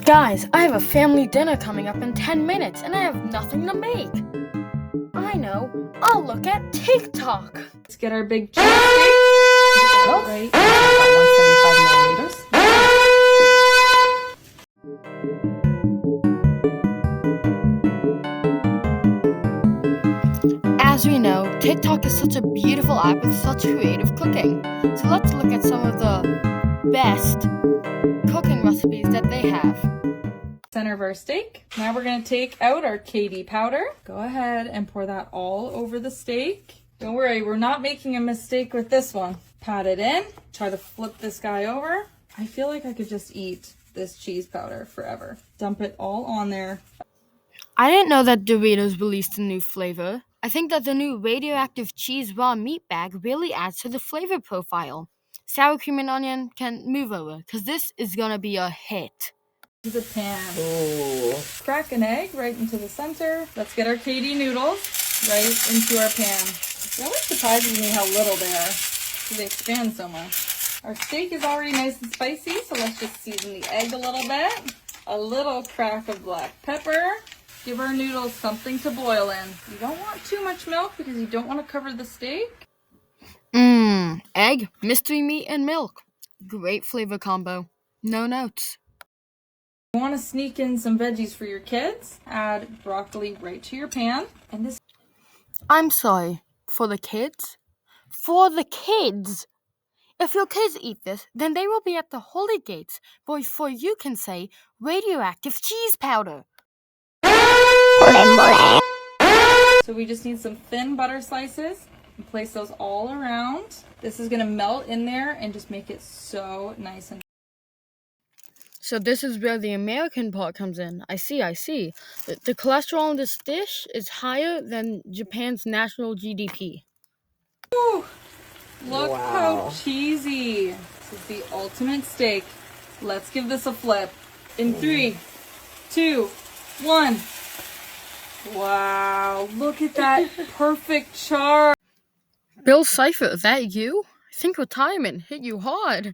Guys, I have a family dinner coming up in 10 minutes and I have nothing to make. I know, I'll look at TikTok. Let's get our big cheese steak. Right, about 175 milliliters. As we know, TikTok is such a beautiful app with such creative cooking. So let's look at some of the best cooking recipes that they have. Center of our steak. Now we're going to take out our KD powder. Go ahead and pour that all over the steak. Don't worry, we're not making a mistake with this one. Pat it in. Try to flip this guy over. I feel like I could just eat this cheese powder forever. Dump it all on there. I didn't know that Doritos released a new flavor. I think that the new radioactive cheese raw meat bag really adds to the flavor profile. Sour cream and onion can move over because this is gonna be a hit. The pan. Ooh. Crack an egg right into the center. Let's get our KD noodles right into our pan. It always surprises me how little they are because they expand so much. Our steak is already nice and spicy, so let's just season the egg a little bit. A little crack of black pepper. Give our noodles something to boil in. You don't want too much milk because you don't want to cover the steak. Egg, mystery meat, and milk. Great flavor combo. No notes. You want to sneak in some veggies for your kids. Add broccoli right to your pan. And this. I'm sorry, for the kids? For the kids! If your kids eat this, then they will be at the holy gates before you can say radioactive cheese powder. So we just need some thin butter slices and place those all around. This is going to melt in there and just make it so nice and. So this is where the American part comes in. I see. The cholesterol in this dish is higher than Japan's national GDP. Whew. Look Wow. how cheesy. This is the ultimate steak. Let's give this a flip. In 3, 2, 1. Wow, look at that perfect char. Bill Cipher, is that you? I think retirement hit you hard.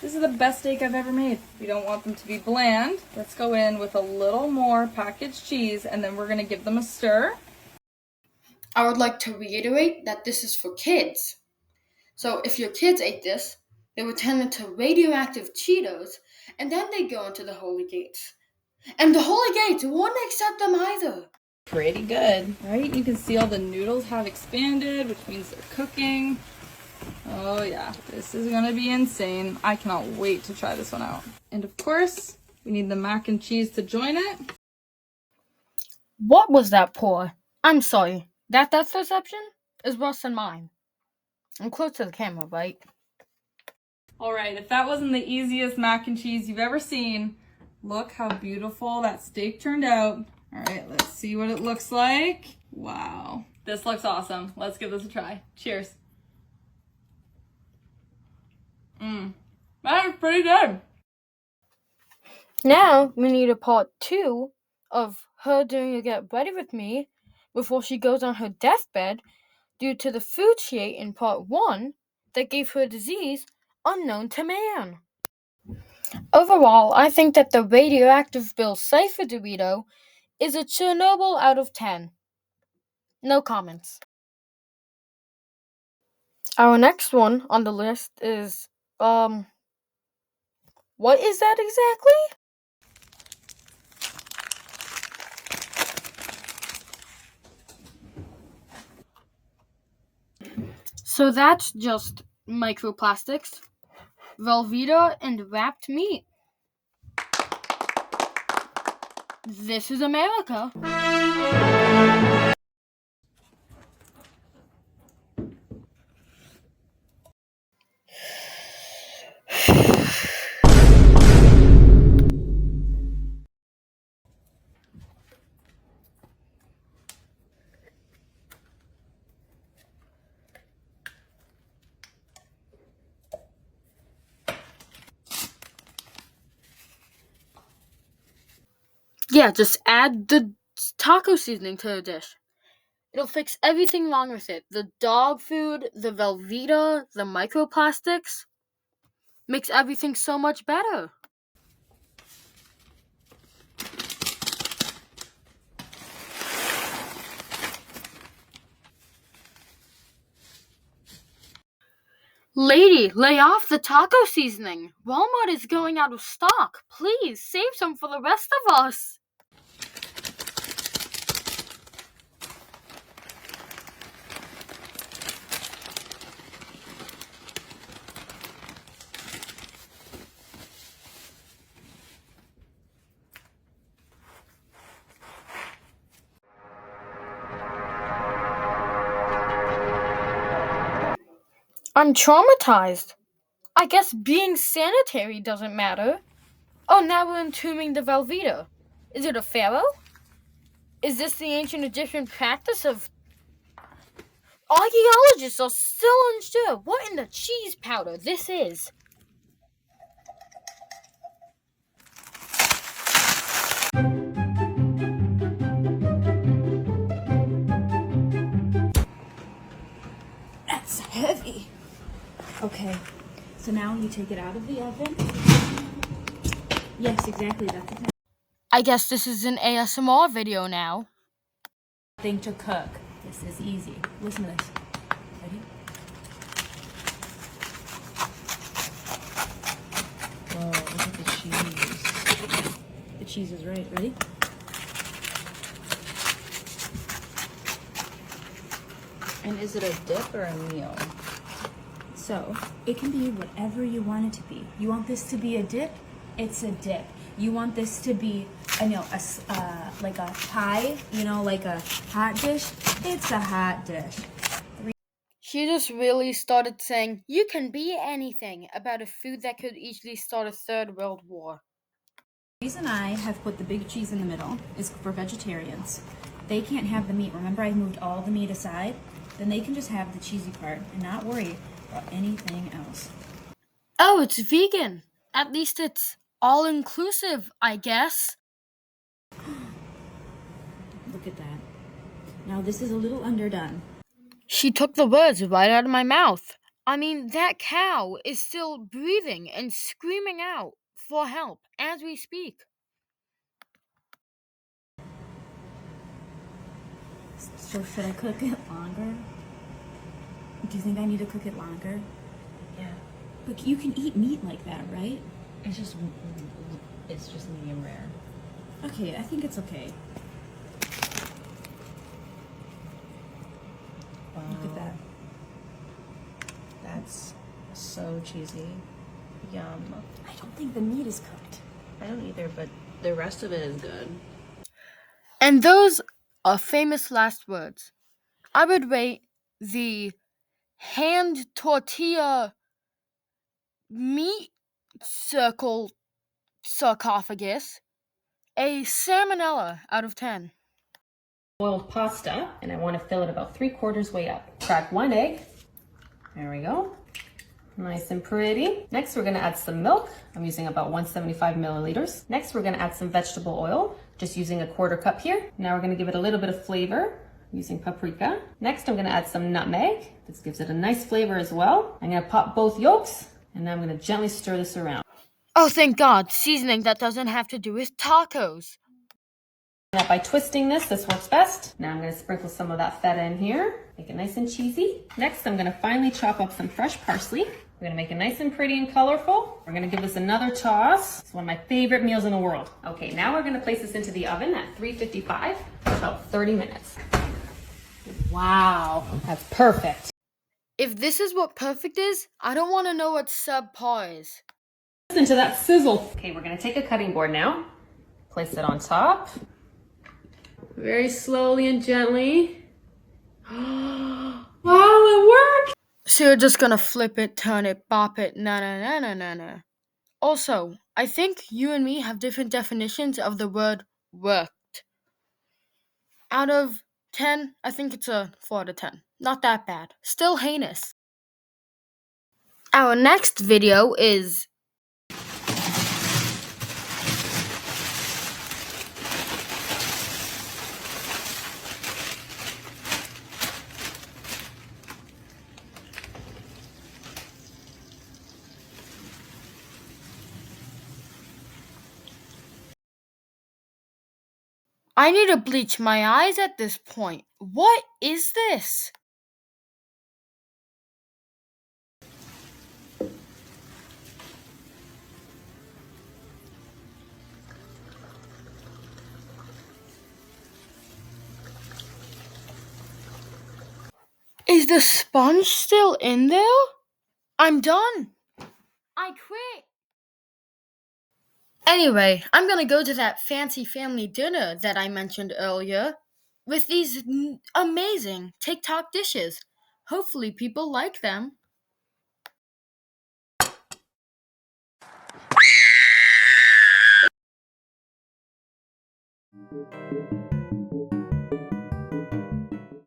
This is the best steak I've ever made. We don't want them to be bland. Let's go in with a little more packaged cheese and then we're gonna give them a stir. I would like to reiterate that this is for kids. So if your kids ate this, they would turn into radioactive Cheetos, and then they go into the holy gates. And the holy gates won't accept them either. Pretty good. Right? You can see all the noodles have expanded, which means they're cooking. Oh yeah, this is gonna be insane. I cannot wait to try this one out. And of course, we need the mac and cheese to join it. What was that pour? I'm sorry. That depth perception is worse than mine. I'm close to the camera, right? Alright, if that wasn't the easiest mac and cheese you've ever seen, look how beautiful that steak turned out. Alright, let's see what it looks like. Wow. This looks awesome. Let's give this a try. Cheers. That was pretty good. Now we need a part 2 of her doing a get ready with me before she goes on her deathbed due to the food she ate in part 1 that gave her a disease unknown to man. Overall, I think that the radioactive Bill Cipher Dorito is a Chernobyl out of 10. No comments. Our next one on the list is, what is that exactly? So that's just microplastics, Velveeta, and wrapped meat. This is America. Yeah, just add the taco seasoning to the dish. It'll fix everything wrong with it. The dog food, the Velveeta, the microplastics. Makes everything so much better. Lady, lay off the taco seasoning. Walmart is going out of stock. Please, save some for the rest of us. I'm traumatized. I guess being sanitary doesn't matter. Oh, now we're entombing the Velveeta. Is it a pharaoh? Is this the ancient Egyptian practice of... Archaeologists are still unsure what in the cheese powder this is. That's heavy. Okay, so now you take it out of the oven. Yes, exactly, that's the I guess this is an ASMR video now. thing to cook. This is easy. Listen to this. Ready? Whoa, look at the cheese. The cheese is right. Ready? And is it a dip or a meal? So, it can be whatever you want it to be. You want this to be a dip? It's a dip. You want this to be, like a pie, like a hot dish? It's a hot dish. She just really started saying, you can be anything, about a food that could easily start a third world war. The reason I have put the big cheese in the middle is for vegetarians. They can't have the meat. Remember I moved all the meat aside? Then they can just have the cheesy part and not worry about anything else. Oh, it's vegan. At least it's all-inclusive, I guess. Look at that. Now this is a little underdone. She took the words right out of my mouth. I mean, that cow is still breathing and screaming out for help as we speak. So should I cook it longer? Do you think I need to cook it longer? Yeah. But you can eat meat like that, right? It's just medium rare. Okay, I think it's okay. Wow. Look at that. That's so cheesy. Yum. I don't think the meat is cooked. I don't either, but the rest of it is good. And those are famous last words. I would rate the hand tortilla meat circle sarcophagus a salmonella out of 10. Boiled pasta, and I want to fill it about 3/4 way up. Crack 1 egg. There we go. Nice and pretty. Next, we're going to add some milk. I'm using about 175 milliliters. Next, we're going to add some vegetable oil, just using a 1/4 cup here. Now we're going to give it a little bit of flavor using paprika. Next, I'm going to add some nutmeg. This gives it a nice flavor as well. I'm going to pop both yolks, and then I'm going to gently stir this around. Oh, thank God, seasoning that doesn't have to do with tacos. Now by twisting this works best. Now I'm going to sprinkle some of that feta in here, make it nice and cheesy. Next, I'm going to finely chop up some fresh parsley. We're going to make it nice and pretty and colorful. We're going to give this another toss. It's one of my favorite meals in the world. Okay, now we're going to place this into the oven at 355 for about 30 minutes. Wow, that's perfect. If this is what perfect is, I don't want to know what subpar is. Listen to that sizzle. Okay, we're going to take a cutting board now, place it on top. Very slowly and gently. Wow, it worked! So you're just gonna flip it, turn it, bop it, na. Also, I think you and me have different definitions of the word worked. Out of 10, I think it's a 4 out of 10. Not that bad. Still heinous. Our next video is I need to bleach my eyes at this point. What is this? Is the sponge still in there? I'm done. I quit. Anyway, I'm gonna go to that fancy family dinner that I mentioned earlier with these amazing TikTok dishes. Hopefully, people like them.